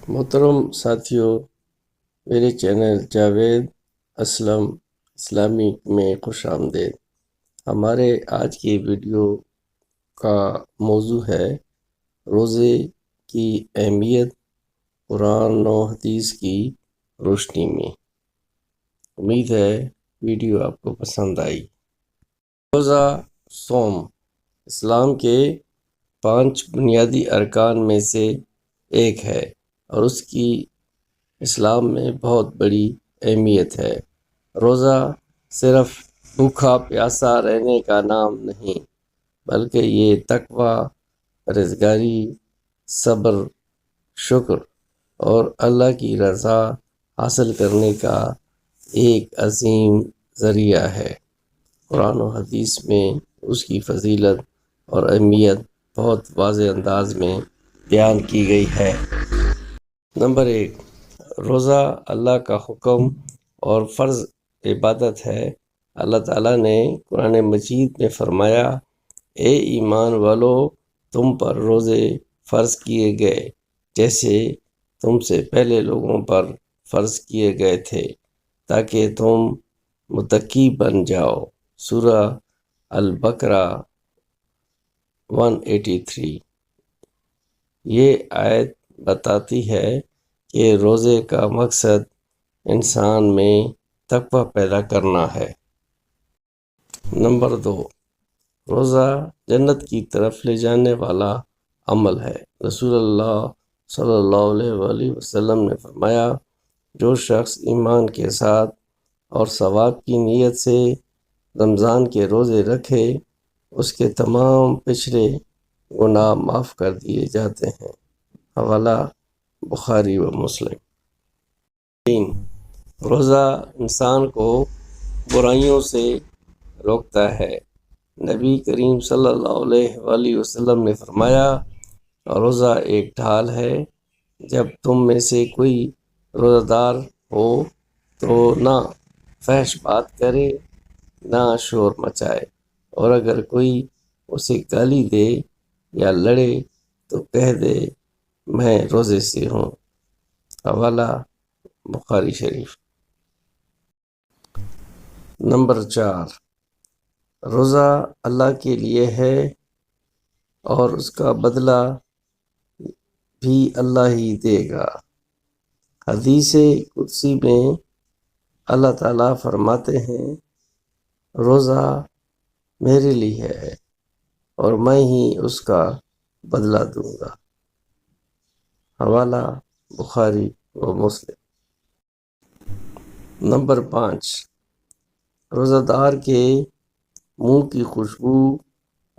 محترم ساتھیوں، میرے چینل جاوید اسلم اسلامک میں خوش آمدید۔ ہمارے آج کی ویڈیو کا موضوع ہے روزے کی اہمیت قرآن و حدیث کی روشنی میں۔ امید ہے ویڈیو آپ کو پسند آئی۔ روزہ صوم اسلام کے 5 بنیادی ارکان میں سے ایک ہے اور اس کی اسلام میں بہت بڑی اہمیت ہے۔ روزہ صرف بھوکا پیاسا رہنے کا نام نہیں، بلکہ یہ تقوی، پرہیزگاری، صبر، شکر اور اللہ کی رضا حاصل کرنے کا ایک عظیم ذریعہ ہے۔ قرآن و حدیث میں اس کی فضیلت اور اہمیت بہت واضح انداز میں بیان کی گئی ہے۔ نمبر 1، روزہ اللہ کا حکم اور فرض عبادت ہے۔ اللہ تعالیٰ نے قرآن مجید میں فرمایا، اے ایمان والو، تم پر روزے فرض کیے گئے جیسے تم سے پہلے لوگوں پر فرض کیے گئے تھے تاکہ تم متقی بن جاؤ۔ سورہ البقرہ 183۔ یہ آیت بتاتی ہے کہ روزے کا مقصد انسان میں تقوی پیدا کرنا ہے۔ نمبر 2، روزہ جنت کی طرف لے جانے والا عمل ہے۔ رسول اللہ صلی اللہ علیہ وآلہ وسلم نے فرمایا، جو شخص ایمان کے ساتھ اور ثواب کی نیت سے رمضان کے روزے رکھے، اس کے تمام پچھلے گناہ معاف کر دیے جاتے ہیں۔ حوالہ بخاری و مسلم۔ 3، روزہ انسان کو برائیوں سے روکتا ہے۔ نبی کریم صلی اللہ علیہ وآلہ وسلم نے فرمایا، روزہ ایک ڈھال ہے۔ جب تم میں سے کوئی روزہ دار ہو تو نہ فحش بات کرے نہ شور مچائے، اور اگر کوئی اسے گالی دے یا لڑے تو کہہ دے میں روزے سے ہوں۔ حوالہ بخاری شریف۔ نمبر 4، روزہ اللہ کے لیے ہے اور اس کا بدلہ بھی اللہ ہی دے گا۔ حدیث قدسی میں اللہ تعالیٰ فرماتے ہیں، روزہ میرے لیے ہے اور میں ہی اس کا بدلہ دوں گا۔ حوالہ بخاری و مسلم۔ نمبر 5، روزہ دار کے منہ کی خوشبو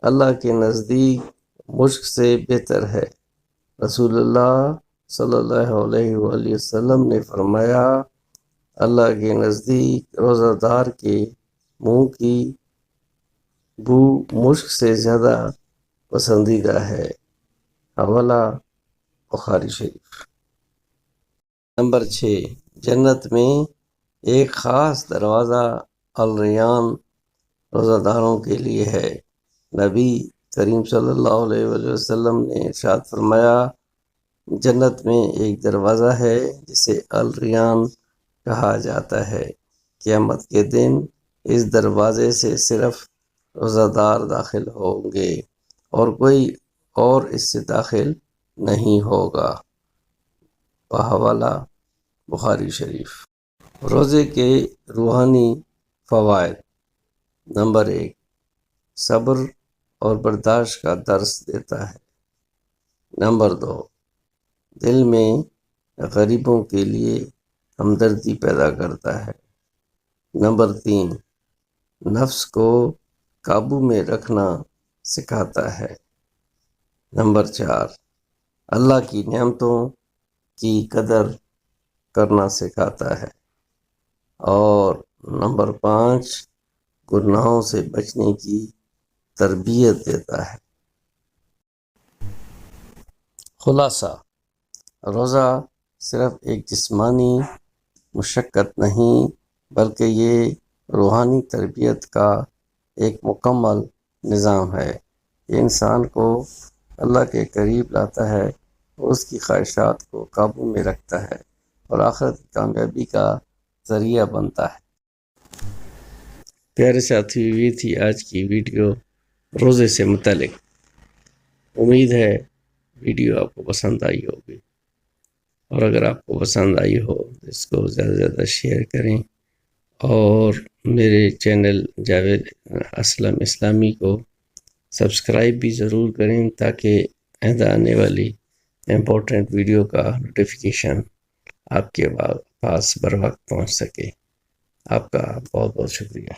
اللہ کے نزدیک مشک سے بہتر ہے۔ رسول اللہ صلی اللہ علیہ وآلہ وسلم نے فرمایا، اللہ کے نزدیک روزہ دار کے منہ کی بو مشک سے زیادہ پسندیدہ ہے۔ حوالہ بخاری شریف۔ نمبر 6، جنت میں ایک خاص دروازہ الریان روزہ داروں کے لیے ہے۔ نبی کریم صلی اللہ علیہ وآلہ وسلم نے ارشاد فرمایا، جنت میں ایک دروازہ ہے جسے الریان کہا جاتا ہے۔ قیامت کے دن اس دروازے سے صرف روزہ دار داخل ہوں گے اور کوئی اور اس سے داخل نہیں ہوگا۔ حوالہ بخاری شریف۔ روزے کے روحانی فوائد۔ نمبر 1، صبر اور برداشت کا درس دیتا ہے۔ نمبر 2، دل میں غریبوں کے لیے ہمدردی پیدا کرتا ہے۔ نمبر 3، نفس کو قابو میں رکھنا سکھاتا ہے۔ نمبر 4، اللہ کی نعمتوں کی قدر کرنا سکھاتا ہے۔ اور نمبر 5، گناہوں سے بچنے کی تربیت دیتا ہے۔ خلاصہ، روزہ صرف ایک جسمانی مشقت نہیں بلکہ یہ روحانی تربیت کا ایک مکمل نظام ہے۔ یہ انسان کو اللہ کے قریب لاتا ہے اس کی خواہشات کو قابو میں رکھتا ہے اور آخرت کی کامیابی کا ذریعہ بنتا ہے۔ پیارے ساتھی، یہ تھی آج کی ویڈیو روزے سے متعلق۔ امید ہے ویڈیو آپ کو پسند آئی ہوگی، اور اگر آپ کو پسند آئی ہو تو اس کو زیادہ سے زیادہ شیئر کریں، اور میرے چینل جاوید اسلم اسلامی کو سبسکرائب بھی ضرور کریں تاکہ آئندہ آنے والی امپورٹنٹ ویڈیو کا نوٹیفیکیشن آپ کے پاس بر وقت پہنچ سکے۔ آپ کا بہت بہت شکریہ۔